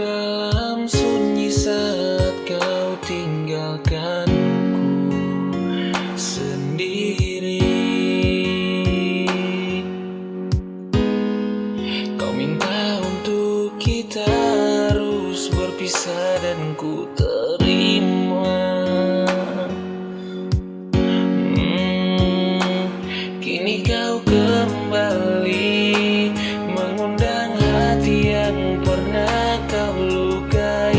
dalam sunyi saat kau tinggalkanku sendiri. Kau minta untuk kita harus berpisah dan ku terima. Kini kau kembali mengundang hati yang pernah kau lukai.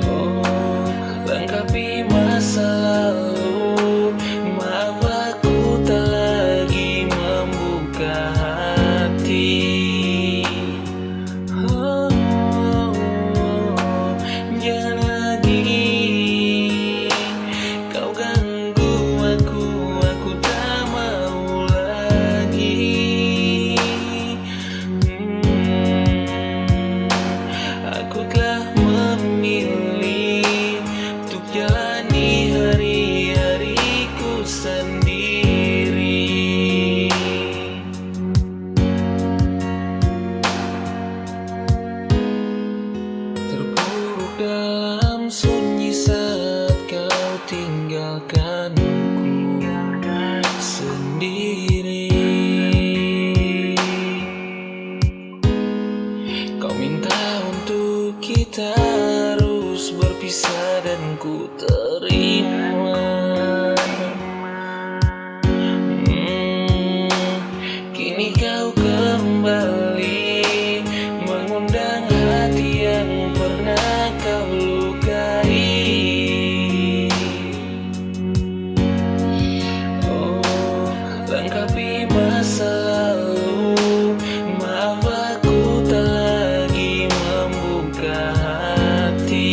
Oh, lengkapi masa lalu. Maaf aku tak lagi membuka hati. Jangan lagi kau ganggu aku tak mau lagi. Aku telah memilih untuk jalani hari-hariku sendiri. Terpuruk dalam sunyi saat kau tinggalkanku sendiri. Kau minta untuk kita harus berpisah dan ku terima. Kini kau kembali mengundang hati yang pernah kau lukai. Oh, lengkapi masa lalu. Maaf aku tak lagi membuka hati.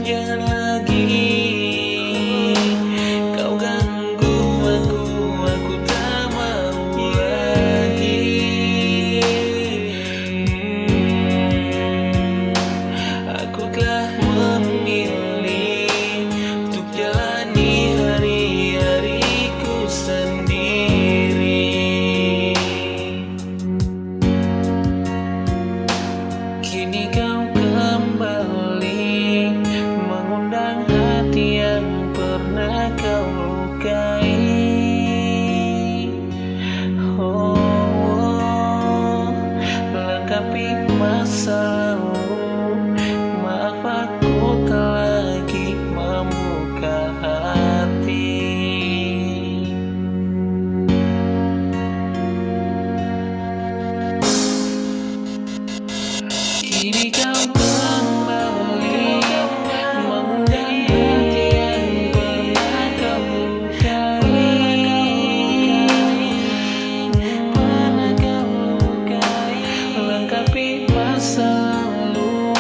Jangan lagi kau ganggu aku tak mau lagi. Aku telah memilih untuk jalani hari-hariku sendiri. Kini kau kembali mengundang hati yang pernah kau lukai. Oh, lengkapi masa lalu. Maaf aku tak lagi membuka hati. Kini kau kembali mengundang hati yang pernah kau lukai. Lengkapi masa lalu.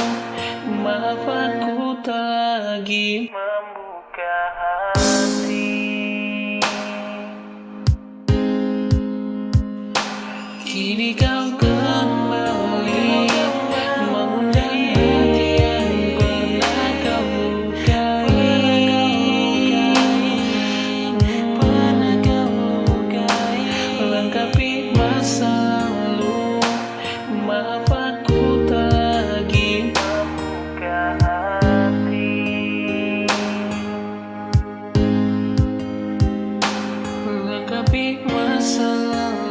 Maaf aku tak lagi membuka hati. Kini kau kembali mengundang hati yang pernah kau lukai. Lengkapi masa lalu. Maaf aku tak lagi membuka hati. Lengkapi masa lalu.